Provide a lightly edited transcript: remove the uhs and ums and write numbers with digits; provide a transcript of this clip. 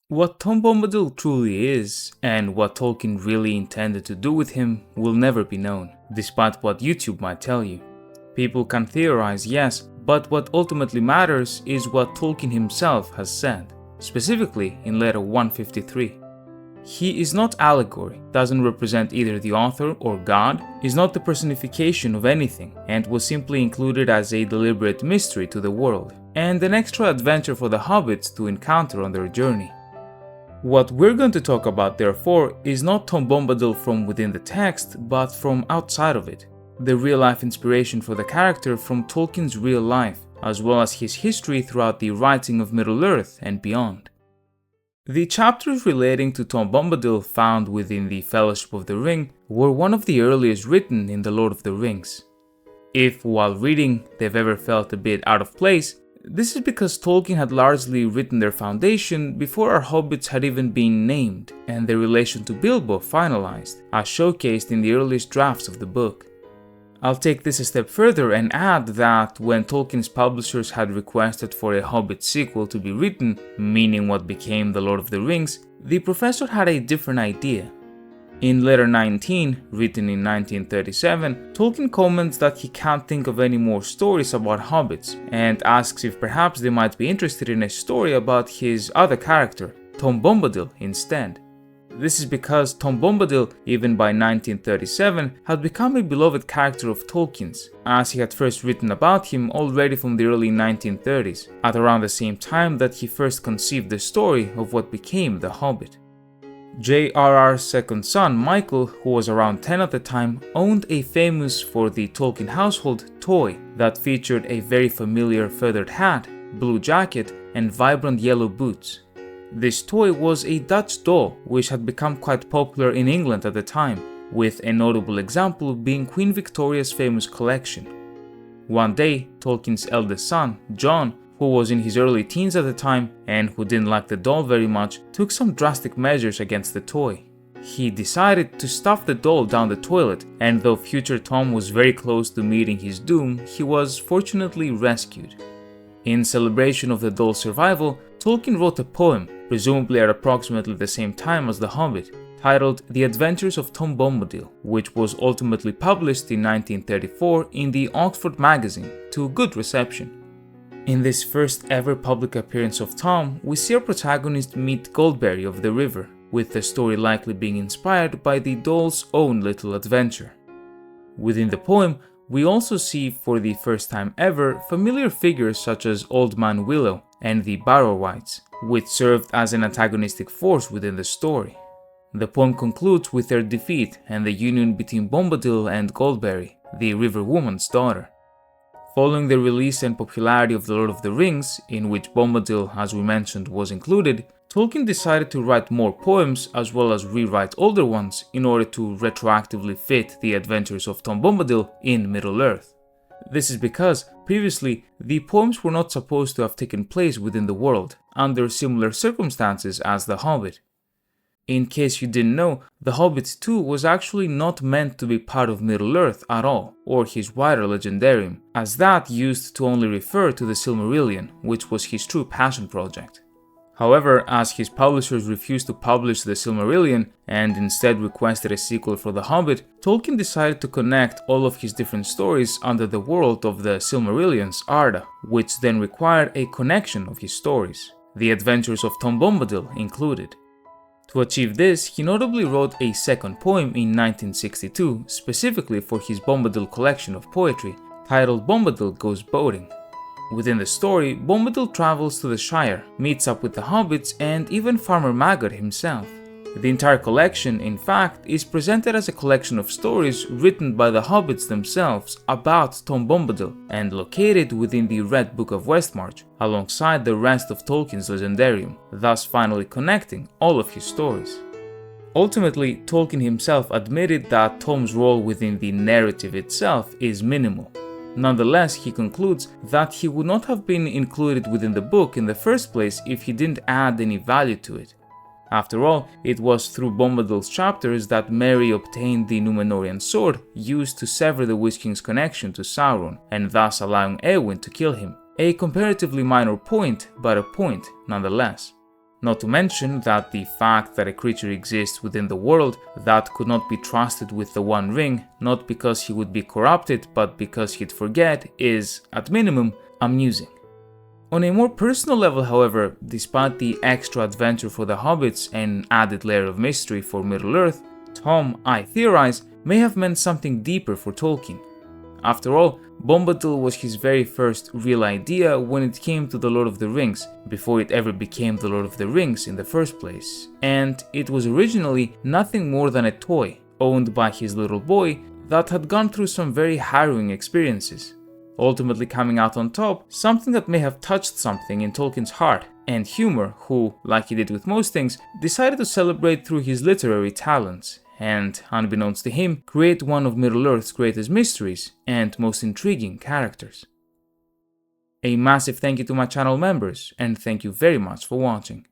What Tom Bombadil truly is, and what Tolkien really intended to do with him, will never be known, despite what YouTube might tell you. People can theorize, yes, but what ultimately matters is what Tolkien himself has said, specifically in letter 153. He is not allegory, doesn't represent either the author or God, is not the personification of anything, and was simply included as a deliberate mystery to the world, and an extra adventure for the hobbits to encounter on their journey. What we're going to talk about, therefore, is not Tom Bombadil from within the text, but from outside of it. The real-life inspiration for the character from Tolkien's real life, as well as his history throughout the writing of Middle-earth and beyond. The chapters relating to Tom Bombadil found within the Fellowship of the Ring were one of the earliest written in The Lord of the Rings. If, while reading, they've ever felt a bit out of place, this is because Tolkien had largely written their foundation before our hobbits had even been named, and their relation to Bilbo finalized, as showcased in the earliest drafts of the book. I'll take this a step further and add that when Tolkien's publishers had requested for a Hobbit sequel to be written, meaning what became The Lord of the Rings, the professor had a different idea. In letter 19, written in 1937, Tolkien comments that he can't think of any more stories about hobbits, and asks if perhaps they might be interested in a story about his other character, Tom Bombadil, instead. This is because Tom Bombadil, even by 1937, had become a beloved character of Tolkien's, as he had first written about him already from the early 1930s, at around the same time that he first conceived the story of what became The Hobbit. J.R.R.'s second son, Michael, who was around 10 at the time, owned a famous for the Tolkien household toy that featured a very familiar feathered hat, blue jacket, and vibrant yellow boots. This toy was a Dutch doll which had become quite popular in England at the time, with a notable example being Queen Victoria's famous collection. One day, Tolkien's eldest son, John, who was in his early teens at the time and who didn't like the doll very much, took some drastic measures against the toy. He decided to stuff the doll down the toilet, and though future Tom was very close to meeting his doom, he was fortunately rescued. In celebration of the doll's survival, Tolkien wrote a poem, presumably at approximately the same time as The Hobbit, titled The Adventures of Tom Bombadil, which was ultimately published in 1934 in the Oxford Magazine, to good reception. In this first ever public appearance of Tom, we see our protagonist meet Goldberry of the River, with the story likely being inspired by the doll's own little adventure. Within the poem, we also see, for the first time ever, familiar figures such as Old Man Willow and the Barrow-wights, which served as an antagonistic force within the story. The poem concludes with their defeat and the union between Bombadil and Goldberry, the River Woman's daughter. Following the release and popularity of The Lord of the Rings, in which Bombadil, as we mentioned, was included, Tolkien decided to write more poems as well as rewrite older ones in order to retroactively fit the adventures of Tom Bombadil in Middle-earth. This is because, previously, the poems were not supposed to have taken place within the world, under similar circumstances as The Hobbit. In case you didn't know, The Hobbit 2 was actually not meant to be part of Middle-earth at all, or his wider Legendarium, as that used to only refer to the Silmarillion, which was his true passion project. However, as his publishers refused to publish the Silmarillion and instead requested a sequel for The Hobbit, Tolkien decided to connect all of his different stories under the world of the Silmarillion's Arda, which then required a connection of his stories, the adventures of Tom Bombadil included. To achieve this, he notably wrote a second poem in 1962 specifically for his Bombadil collection of poetry, titled Bombadil Goes Boating. Within the story, Bombadil travels to the Shire, meets up with the hobbits and even Farmer Maggot himself. The entire collection, in fact, is presented as a collection of stories written by the hobbits themselves about Tom Bombadil and located within the Red Book of Westmarch, alongside the rest of Tolkien's Legendarium, thus finally connecting all of his stories. Ultimately, Tolkien himself admitted that Tom's role within the narrative itself is minimal. Nonetheless, he concludes that he would not have been included within the book in the first place if he didn't add any value to it. After all, it was through Bombadil's chapters that Merry obtained the Númenórean sword used to sever the Witch King's connection to Sauron, and thus allowing Éowyn to kill him. A comparatively minor point, but a point nonetheless. Not to mention that the fact that a creature exists within the world that could not be trusted with the One Ring, not because he would be corrupted but because he'd forget, is, at minimum, amusing. On a more personal level, however, despite the extra adventure for the hobbits and added layer of mystery for Middle-earth, Tom, I theorize, may have meant something deeper for Tolkien. After all, Bombadil was his very first real idea when it came to the Lord of the Rings, before it ever became the Lord of the Rings in the first place, and it was originally nothing more than a toy, owned by his little boy, that had gone through some very harrowing experiences, ultimately coming out on top, something that may have touched something in Tolkien's heart, and humor, who, like he did with most things, decided to celebrate through his literary talents, and, unbeknownst to him, create one of Middle-earth's greatest mysteries and most intriguing characters. A massive thank you to my channel members, and thank you very much for watching.